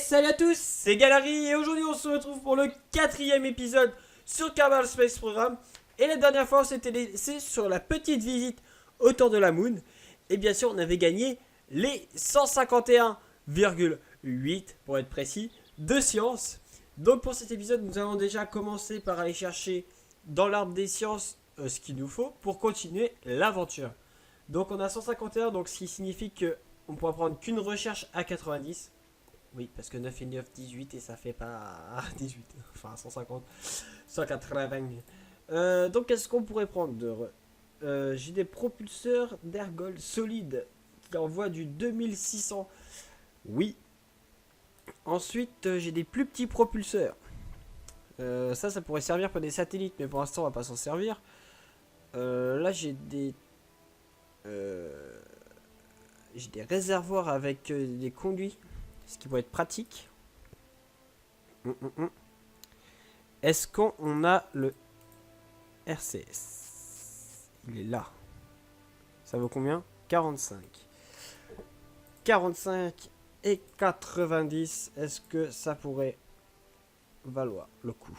Salut à tous, c'est Galary et aujourd'hui on se retrouve pour le 4e épisode sur Kerbal Space Program. Et la dernière fois on s'était laissé sur la petite visite autour de la Moon. Et bien sûr on avait gagné les 151,8 pour être précis de science. Donc pour cet épisode nous allons déjà commencer par aller chercher dans l'arbre des sciences ce qu'il nous faut pour continuer l'aventure. Donc on a 151, donc ce qui signifie que on pourra prendre qu'une recherche à 90. Oui, parce que 9 et 9, 18 et ça fait pas 18. Enfin, 150, 180. Donc, qu'est-ce qu'on pourrait prendre j'ai des propulseurs d'ergol solides qui envoient du 2600. Oui. Ensuite, j'ai des plus petits propulseurs. Ça pourrait servir pour des satellites, mais pour l'instant, on va pas s'en servir. Là, j'ai des réservoirs avec des conduits. Ce qui pourrait être pratique. Est-ce qu'on a le RCS? Il est là. Ça vaut combien? 45. 45 et 90. Est-ce que ça pourrait valoir le coup?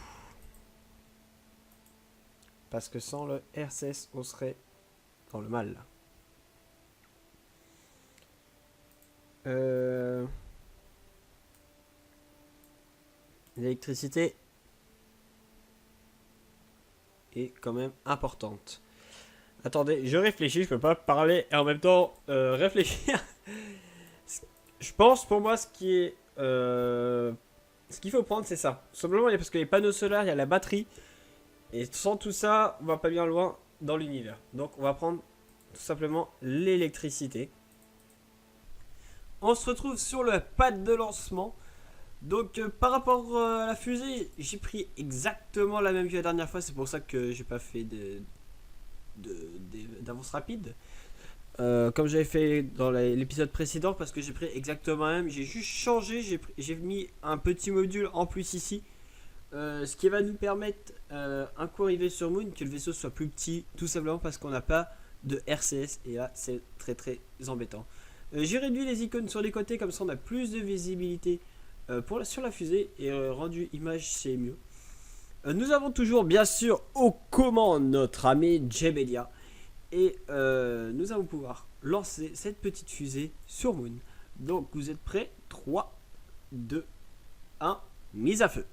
Parce que sans le RCS, on serait dans le mal. L'électricité est quand même importante. Attendez, je réfléchis, je peux pas parler et en même temps réfléchir. Je pense pour moi ce qu'il faut prendre c'est ça. Simplement parce que les panneaux solaires, il y a la batterie. Et sans tout ça, on va pas bien loin dans l'univers. Donc on va prendre tout simplement l'électricité. On se retrouve sur le pad de lancement. Donc par rapport à la fusée, j'ai pris exactement la même que la dernière fois. C'est pour ça que j'ai pas fait d'avance rapide. Comme j'avais fait dans l'épisode précédent, parce que j'ai pris exactement la même. J'ai juste changé, j'ai mis un petit module en plus ici. Ce qui va nous permettre, un coup arrivé sur Moon, que le vaisseau soit plus petit. Tout simplement parce qu'on n'a pas de RCS. Et là c'est très très embêtant. J'ai réduit les icônes sur les côtés, comme ça on a plus de visibilité. Sur la fusée et rendu image c'est mieux. Nous avons toujours bien sûr aux commandes notre ami Jebelia et nous allons pouvoir lancer cette petite fusée sur Moon. Donc vous êtes prêts? 3, 2, 1, mise à feu.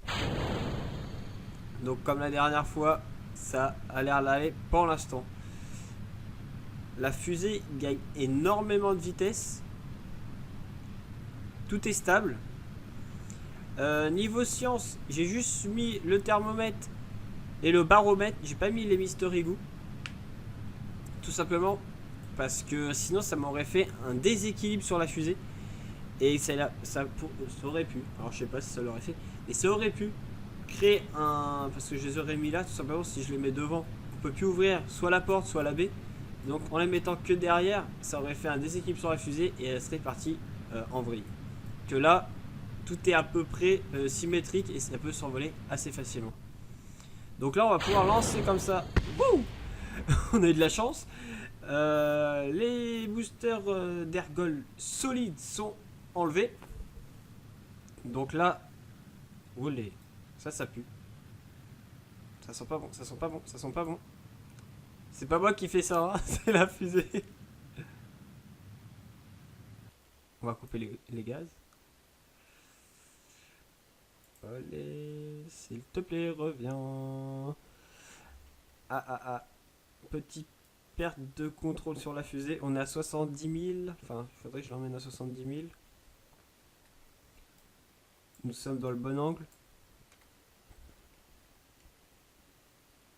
Donc comme la dernière fois, ça a l'air d'aller pour l'instant. La fusée gagne énormément de vitesse. Tout est stable. Niveau science, j'ai juste mis le thermomètre et le baromètre. J'ai pas mis les mystery goo. Tout simplement parce que sinon ça m'aurait fait un déséquilibre sur la fusée. Et ça aurait pu, alors je sais pas si ça l'aurait fait, mais ça aurait pu créer un... Parce que je les aurais mis là, tout simplement si je les mets devant, on peut plus ouvrir soit la porte soit la baie. Donc en les mettant que derrière, ça aurait fait un déséquilibre sur la fusée et elle serait partie en vrille. Que là... Tout est à peu près symétrique et ça peut s'envoler assez facilement. Donc là on va pouvoir lancer comme ça. Wouh. On a eu de la chance. Les boosters d'ergol solides sont enlevés. Donc là, olé, ça pue. Ça sent pas bon, ça sent pas bon, ça sent pas bon. C'est pas moi qui fais ça, hein, c'est la fusée. On va couper les gaz. Allez, s'il te plaît, reviens. Petite perte de contrôle sur la fusée. On est à 70 000. Enfin, il faudrait que je l'emmène à 70 000. Nous sommes dans le bon angle.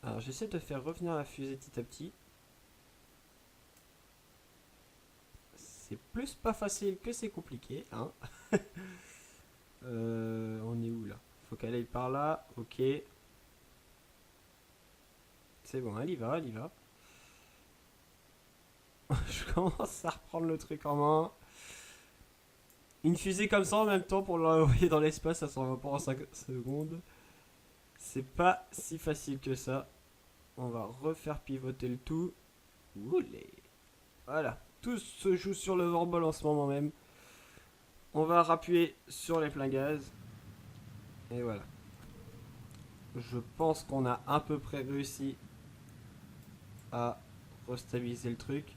Alors, j'essaie de faire revenir la fusée petit à petit. C'est plus pas facile que c'est compliqué, hein. On est où là? Faut qu'elle aille par là, ok. C'est bon, elle y va, elle y va. Je commence à reprendre le truc en main. Une fusée comme ça en même temps pour l'envoyer dans l'espace, ça s'en va pas en 5 secondes. C'est pas si facile que ça. On va refaire pivoter le tout. Oulé. Voilà, tout se joue sur le vol en ce moment même. On va rappuyer sur les pleins gaz. Et voilà. Je pense qu'on a à peu près réussi à restabiliser le truc.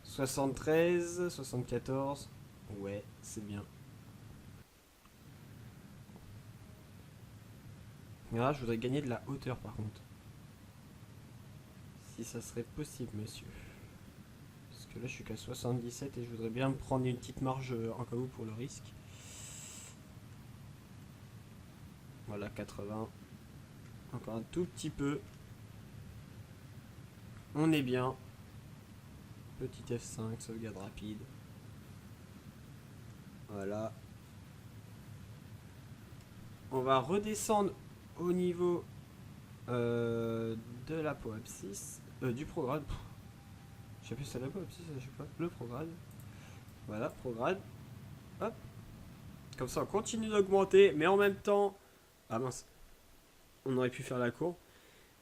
73, 74. Ouais, c'est bien. Mais là, je voudrais gagner de la hauteur par contre. Si ça serait possible, monsieur. Parce que là, je suis qu'à 77 et je voudrais bien me prendre une petite marge en cas où pour le risque. Voilà, 80. Encore un tout petit peu. On est bien. Petit F5, sauvegarde rapide. Voilà. On va redescendre au niveau de la POAP 6. Du prograde. Je sais plus si c'est la POAP 6, je sais pas. Le prograde. Voilà, prograde. Hop. Comme ça, on continue d'augmenter, mais en même temps... Ah mince. On aurait pu faire la courbe.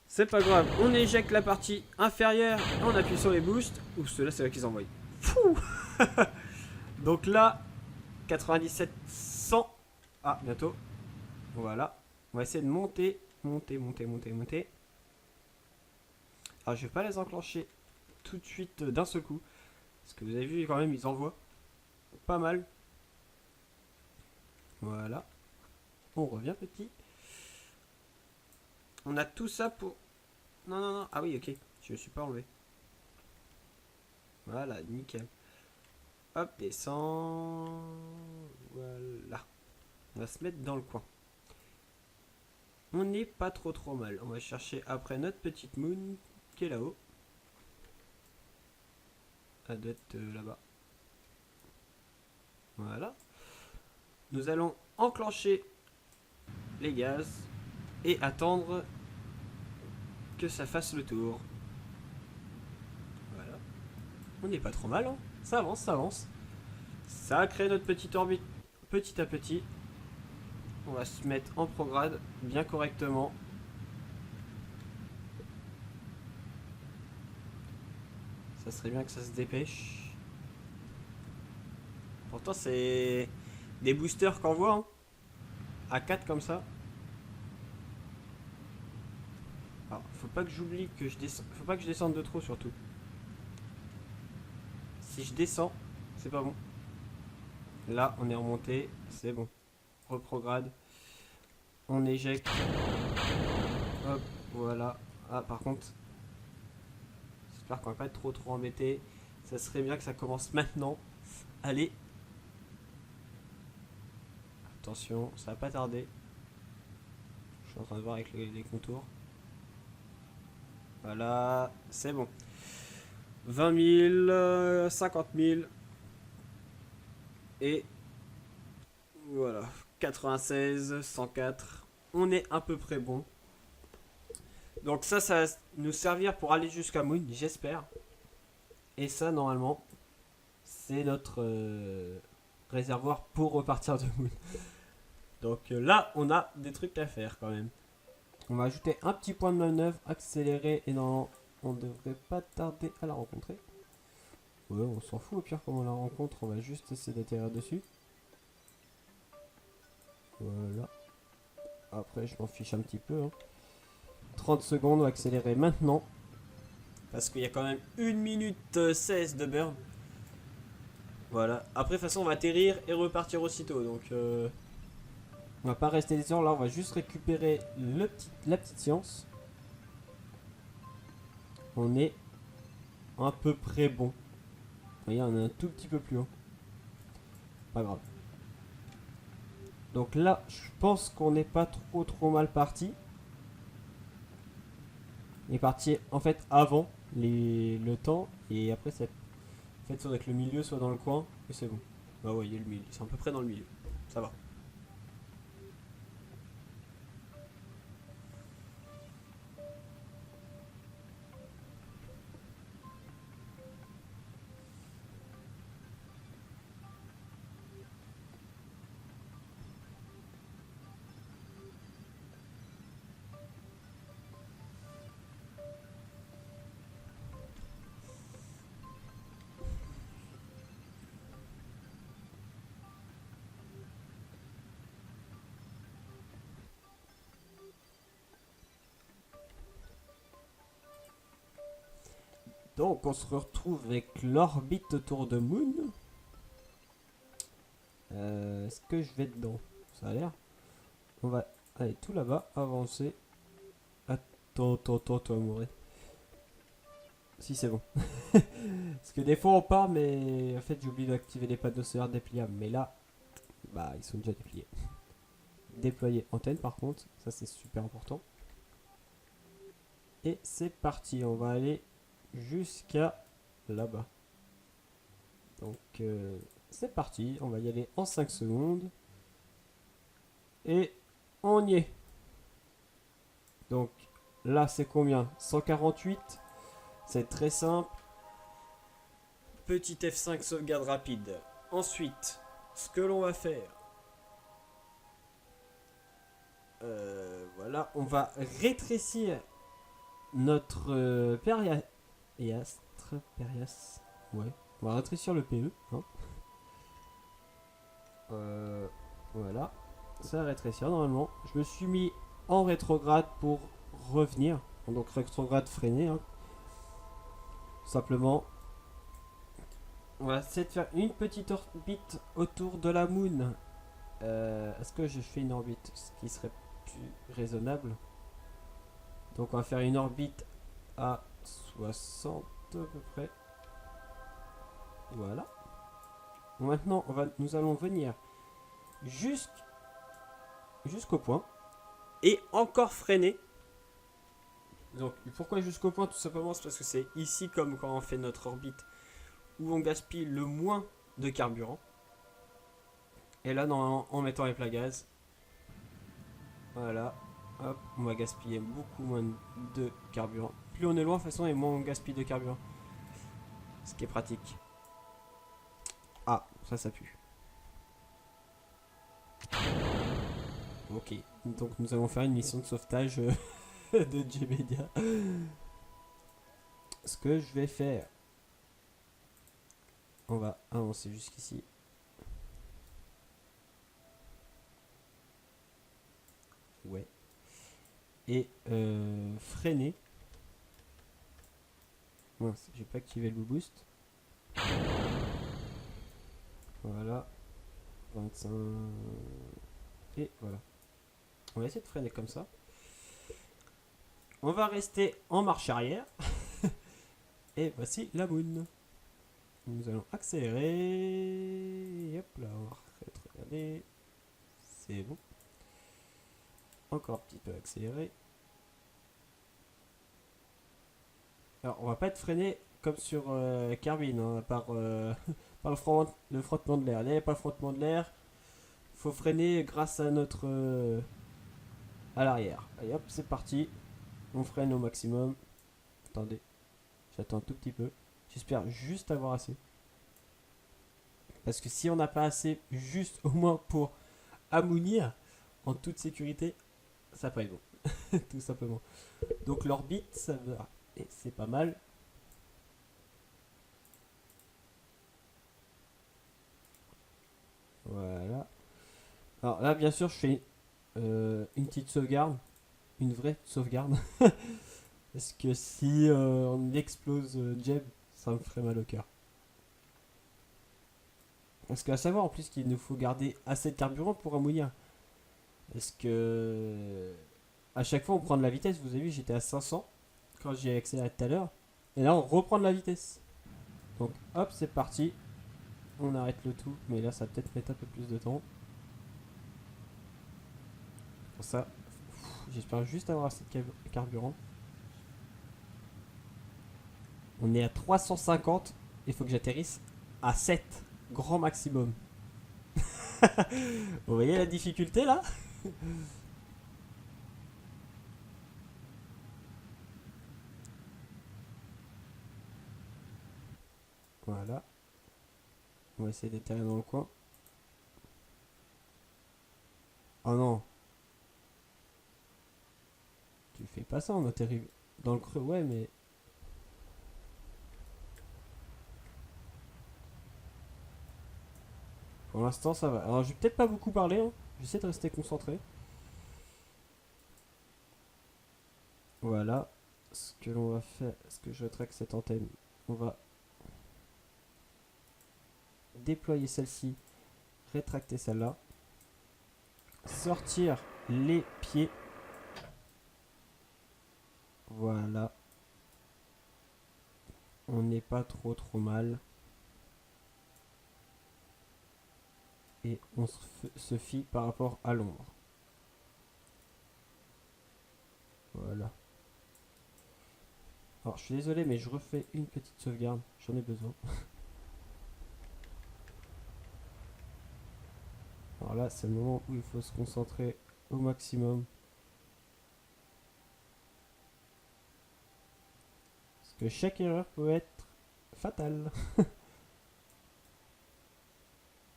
C'est pas grave, on éjecte la partie inférieure, on appuie sur les boosts. Ouh, ceux-là, c'est là qu'ils envoient. Fou. Donc là, 97, 100. Ah, bientôt. Voilà. On va essayer de monter. Monter. Alors, je vais pas les enclencher tout de suite d'un seul coup. Parce que vous avez vu, quand même, ils envoient pas mal. Voilà. On revient petit. On a tout ça pour... Non. Ah oui, ok. Je ne suis pas enlevé. Voilà, nickel. Hop, descend. Voilà. On va se mettre dans le coin. On n'est pas trop mal. On va chercher après notre petite moon qui est là-haut. Elle doit être là-bas. Voilà. Nous allons enclencher les gaz et attendre que ça fasse le tour. Voilà. On n'est pas trop mal, hein. Ça avance. Ça a créé notre petite orbite petit à petit. On va se mettre en prograde bien correctement. Ça serait bien que ça se dépêche. Pourtant c'est des boosters qu'on voit, hein. À 4 comme ça. Alors, faut pas que j'oublie que je descends. Faut pas que je descende de trop surtout. Si je descends, c'est pas bon. Là, on est remonté, c'est bon. Reprograde. On éjecte. Hop, voilà. Ah, par contre, j'espère qu'on va pas être trop embêté. Ça serait bien que ça commence maintenant. Allez. Attention, ça va pas tarder. Je suis en train de voir avec les contours. Voilà, c'est bon. 20 000, 50 000. Et voilà, 96, 104. On est à peu près bon. Donc ça va nous servir pour aller jusqu'à Moon, j'espère. Et ça, normalement, c'est notre réservoir pour repartir de Moon. Donc là, on a des trucs à faire quand même. On va ajouter un petit point de manœuvre, accélérer, et normalement, on devrait pas tarder à la rencontrer. Ouais, on s'en fout au pire comme on la rencontre, on va juste essayer d'atterrir dessus. Voilà. Après, je m'en fiche un petit peu, hein. 30 secondes, on va accélérer maintenant. Parce qu'il y a quand même 1 minute 16 de burn. Voilà. Après, de toute façon, on va atterrir et repartir aussitôt. Donc, on va pas rester des heures. Là, on va juste récupérer la petite science. On est à peu près bon. Vous voyez, on est un tout petit peu plus haut. Pas grave. Donc là, je pense qu'on n'est pas trop mal parti. Il est parti en fait avant le temps. Et après, en fait, soit avec le milieu, soit dans le coin. Et c'est bon. Bah ouais, il y a le milieu. C'est à peu près dans le milieu. Ça va. Donc on se retrouve avec l'orbite autour de Moon. Est-ce que je vais dedans? Ça a l'air. On va aller tout là-bas, avancer. Attends, toi mourir. Si c'est bon. Parce que des fois on part, mais en fait j'ai oublié d'activer les panneaux solaires dépliables. Mais là, bah ils sont déjà dépliés. Déployer antenne par contre, ça c'est super important. Et c'est parti, on va aller jusqu'à là-bas. Donc c'est parti, on va y aller en 5 secondes. Et on y est. Donc là c'est combien? 148. C'est très simple. Petit F5 sauvegarde rapide. Ensuite, ce que l'on va faire. Voilà, on va rétrécir notre Perias. Ouais, on va rétrécir le PE. Hein. Voilà, ça va rétrécir normalement. Je me suis mis en rétrograde pour revenir. Donc rétrograde freiné. Hein. Simplement. On va essayer de faire une petite orbite autour de la Moon. Est-ce que je fais une orbite? Ce qui serait plus raisonnable. Donc on va faire une orbite à 60 à peu près. Voilà. Maintenant, nous allons venir jusqu'au point. Et encore freiner. Donc pourquoi jusqu'au point? Tout simplement c'est parce que c'est ici comme quand on fait notre orbite où on gaspille le moins de carburant. Et là normalement en mettant les plats gaz. Voilà. Hop, on va gaspiller beaucoup moins de carburant. Plus on est loin de toute façon et moins on gaspille de carburant. Ce qui est pratique. Ah, ça pue. Ok, donc nous allons faire une mission de sauvetage de J-Media. Ce que je vais faire, on va avancer jusqu'ici. Ouais. Et freiner. Mince, j'ai pas activé le boost. Voilà. 25. Et voilà. On va essayer de freiner comme ça. On va rester en marche arrière. Et voici la Moon. Nous allons accélérer. Hop là, on va regarder. C'est bon. Encore un petit peu accéléré. Alors, on va pas être freiné comme sur Carbine, hein, par le frottement de l'air. Là, il n'y a pas le frottement de l'air. Il faut freiner grâce à notre à l'arrière. Allez hop, c'est parti. On freine au maximum. Attendez, j'attends un tout petit peu. J'espère juste avoir assez. Parce que si on n'a pas assez, juste au moins pour ammounir en toute sécurité, ça peut être bon. Tout simplement. Donc l'orbite, ça va. Et c'est pas mal. Voilà. Alors là, bien sûr, je fais une petite sauvegarde. Une vraie sauvegarde. Parce que si on explose Jeb, ça me ferait mal au cœur. Parce qu'à savoir en plus qu'il nous faut garder assez de carburant pour ammounir. Parce que à chaque fois on prend de la vitesse. Vous avez vu, j'étais à 500 quand j'ai accéléré tout à l'heure. Et là on reprend de la vitesse. Donc hop, c'est parti. On arrête le tout. Mais là ça va peut-être mettre un peu plus de temps. Pour ça, j'espère juste avoir assez de carburant. On est à 350. Il faut que j'atterrisse à 7. Grand maximum. Vous voyez la difficulté là? Voilà. On va essayer d'atterrir dans le coin. Oh non. Tu fais pas ça, on atterrit dans le creux, ouais, mais... Pour l'instant, ça va. Alors, je vais peut-être pas beaucoup parler, hein. J'essaie de rester concentré. Voilà. Ce que l'on va faire... Est-ce que je traque cette antenne? On va déployer celle-ci, rétracter celle-là, sortir les pieds. Voilà. On n'est pas trop mal. Et on se fie par rapport à l'ombre. Voilà. Alors je suis désolé mais je refais une petite sauvegarde. J'en ai besoin. Alors là c'est le moment où il faut se concentrer au maximum. Parce que chaque erreur peut être fatale.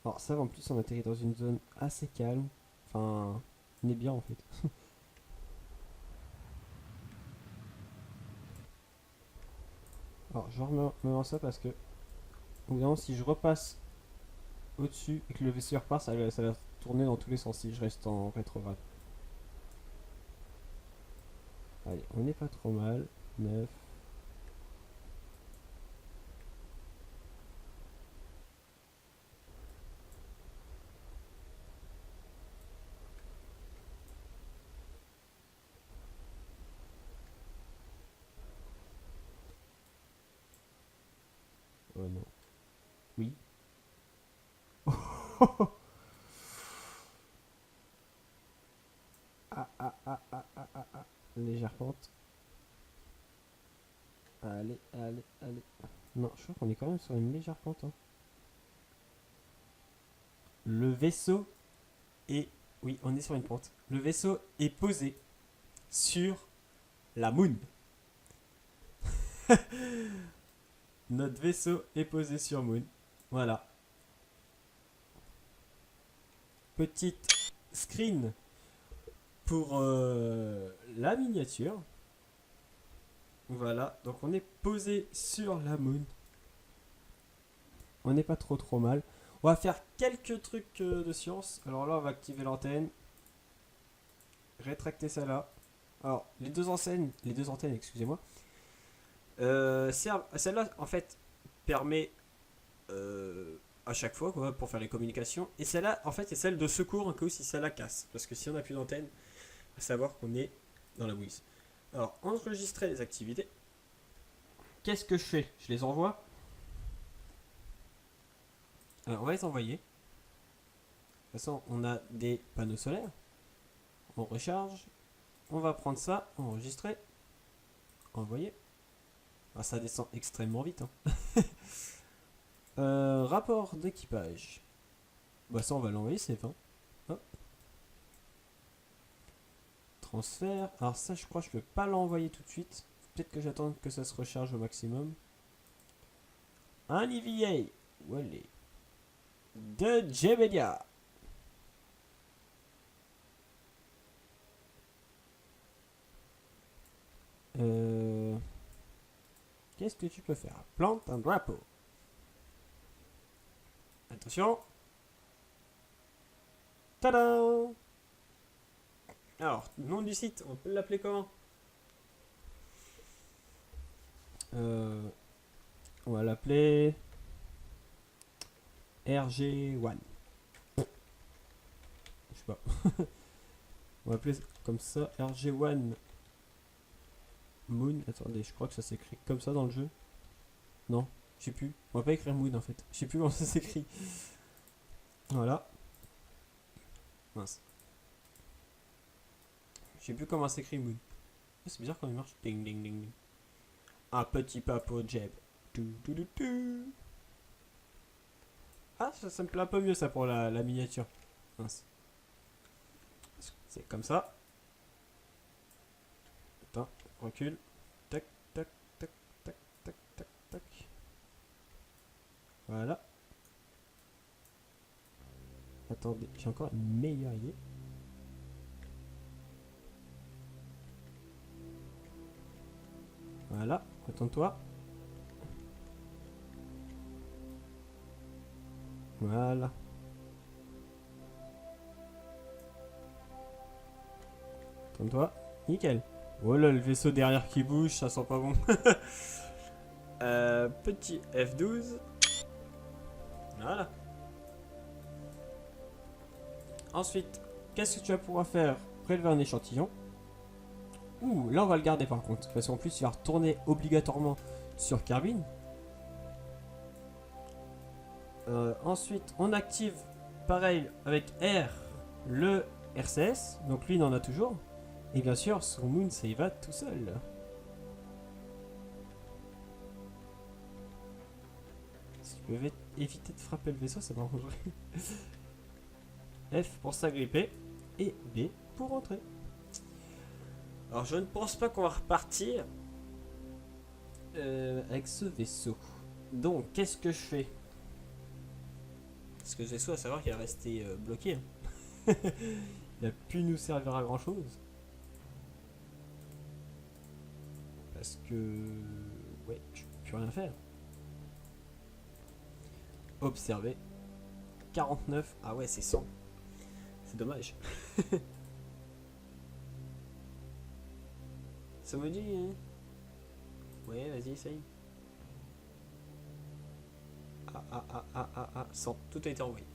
Alors ça en plus on atterrit dans une zone assez calme. Enfin on est bien en fait. Alors je remets ça parce que au bout d'un moment, si je repasse au-dessus et que le vaisseau repart, ça va tourner dans tous les sens si je reste en rétrograde. Allez, on n'est pas trop mal. 9. Oh non. Oui. Ah. Légère pente. Allez. Non, je crois qu'on est quand même sur une légère pente. Hein. Le vaisseau est... Oui, on est sur une pente. Le vaisseau est posé sur la Moon. Notre vaisseau est posé sur Moon. Voilà. Petite screen pour la miniature. Voilà, donc on est posé sur la Moon. On n'est pas trop mal. On va faire quelques trucs de science. Alors là, on va activer l'antenne. Rétracter ça là. Alors, les deux antennes, excusez-moi. Celle-là, en fait, permet à chaque fois quoi, pour faire les communications. Et celle-là, en fait, c'est celle de secours en cas où si celle-là casse. Parce que si on n'a plus d'antenne, à savoir qu'on est dans la mouise. Alors, enregistrer les activités. Qu'est-ce que je fais? Je les envoie. Alors, on va les envoyer. De toute façon, on a des panneaux solaires. On recharge. On va prendre ça, enregistrer, envoyer. Ah, ça descend extrêmement vite. Hein. Rapport d'équipage. Bah ça on va l'envoyer, c'est 20. Hop. Transfert. Alors ça je crois que je peux pas l'envoyer tout de suite. Peut-être que j'attends que ça se recharge au maximum. Un EVA. Voilà. De Jebedia. Qu'est-ce que tu peux faire? Plante un drapeau. Attention. Tada! Alors, nom du site, on peut l'appeler comment? On va l'appeler RG1. Je sais pas. On va appeler comme ça RG1 Moon. Attendez, je crois que ça s'écrit comme ça dans le jeu. Non, je sais plus. On va pas écrire Moon en fait. Je sais plus comment ça s'écrit. Voilà. Mince. Je sais plus comment s'écrit Moon. C'est bizarre quand il marche. Ding ding ding ding. Un petit papo Jeb. Ah, ça me plaît un peu mieux ça pour la miniature. Mince. C'est comme ça. Attends, recule. Tac, tac, tac, tac, tac, tac, tac. Voilà. Attendez, j'ai encore une meilleure idée. Voilà, retourne-toi. Voilà. Retourne-toi. Nickel. Oh là, le vaisseau derrière qui bouge, ça sent pas bon. Petit F12. Voilà. Ensuite, qu'est-ce que tu vas pouvoir faire? Prélever un échantillon. Ouh, là on va le garder par contre. Parce qu'en plus il va retourner obligatoirement sur Carbine. Ensuite, on active pareil avec R le RCS. Donc lui il en a toujours. Et bien sûr, son Moon ça y va tout seul. Si tu peux éviter de frapper le vaisseau, ça m'arrangerait. F pour s'agripper et B pour rentrer. Alors je ne pense pas qu'on va repartir avec ce vaisseau. Donc qu'est-ce que je fais? Parce que ce vaisseau, à savoir qu'il est resté bloqué. Hein. Il a pu nous servir à grand chose. Parce que... ouais, je peux plus rien faire. Observer. 49. Ah ouais, c'est 100. C'est dommage. Ça me dit... Hein. Ouais, vas-y, essaye. 100. Tout a été envoyé.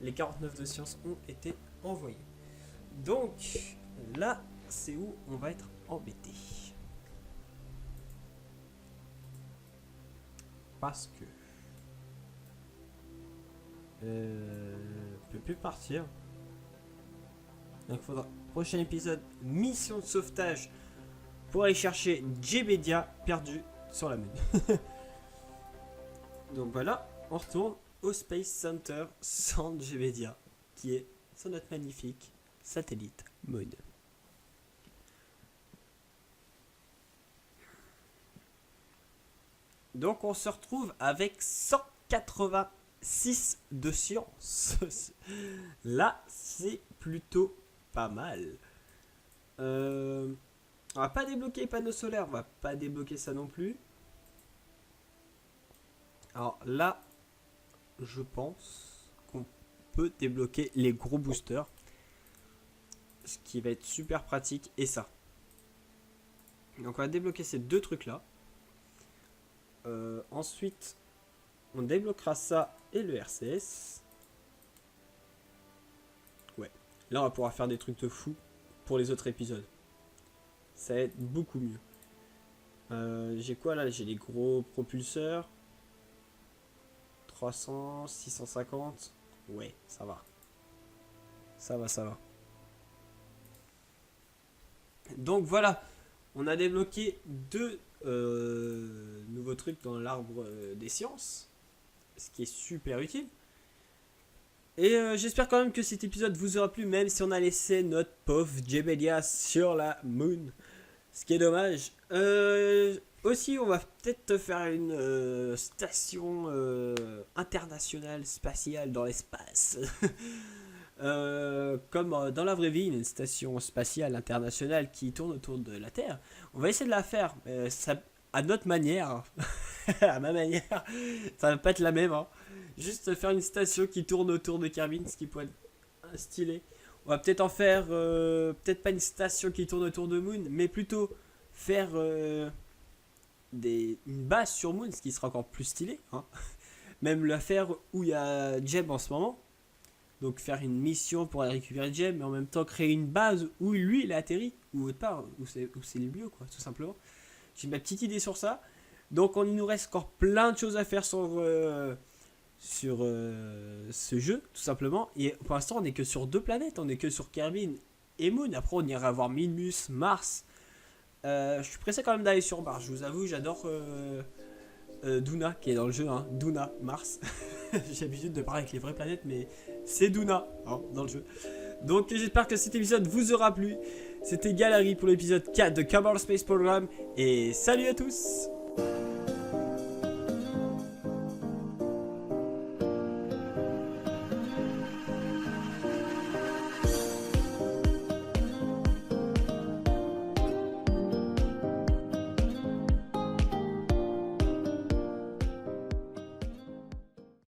Les 49 de science ont été envoyés. Donc, là, c'est où on va être embêté. Parce que... peut plus partir. Donc, il faudra... Prochain épisode, mission de sauvetage pour aller chercher Jebedia perdu sur la Moon. Donc voilà, on retourne au Space Center sans Jebedia, qui est sur notre magnifique satellite Moon. Donc on se retrouve avec 186 de science. Là, c'est plutôt pas mal. On va pas débloquer panneaux solaires, on va pas débloquer ça non plus. Alors là, je pense qu'on peut débloquer les gros boosters. Ce qui va être super pratique, et ça. Donc on va débloquer ces deux trucs là. Ensuite, on débloquera ça et le RCS. Ouais. Là, on va pouvoir faire des trucs de fou pour les autres épisodes. Ça va être beaucoup mieux. J'ai quoi là? J'ai les gros propulseurs. 300, 650. Ouais, ça va. Ça va, ça va. Donc voilà. On a débloqué deux nouveaux trucs dans l'arbre des sciences. Ce qui est super utile. Et j'espère quand même que cet épisode vous aura plu, même si on a laissé notre pauvre Jebedia sur la Moon. Ce qui est dommage. Aussi, on va peut-être faire une station internationale spatiale dans l'espace. Comme dans la vraie vie, une station spatiale internationale qui tourne autour de la Terre. On va essayer de la faire ça, à notre manière. À ma manière. Ça va pas être la même. Hein. Juste faire une station qui tourne autour de Carbine, ce qui pourrait être stylé. On va peut-être en faire, peut-être pas une station qui tourne autour de Moon, mais plutôt faire une base sur Moon, ce qui sera encore plus stylé. Hein. Même la faire où il y a Jeb en ce moment. Donc faire une mission pour aller récupérer Jeb, mais en même temps créer une base où lui il a atterri, ou autre part, où c'est le mieux, quoi, tout simplement. J'ai ma petite idée sur ça. Donc il nous reste encore plein de choses à faire sur ce jeu, tout simplement. Et pour l'instant, on n'est que sur 2 planètes. On n'est que sur Carbine et Moon. Après, on ira voir Minmus, Mars. Je suis pressé quand même d'aller sur Mars. Je vous avoue, j'adore Duna qui est dans le jeu. Hein. Duna, Mars. J'ai l'habitude de parler avec les vraies planètes, mais c'est Duna hein, dans le jeu. Donc, j'espère que cet épisode vous aura plu. C'était Gallery pour l'épisode 4 de Kerbal Space Program. Et salut à tous!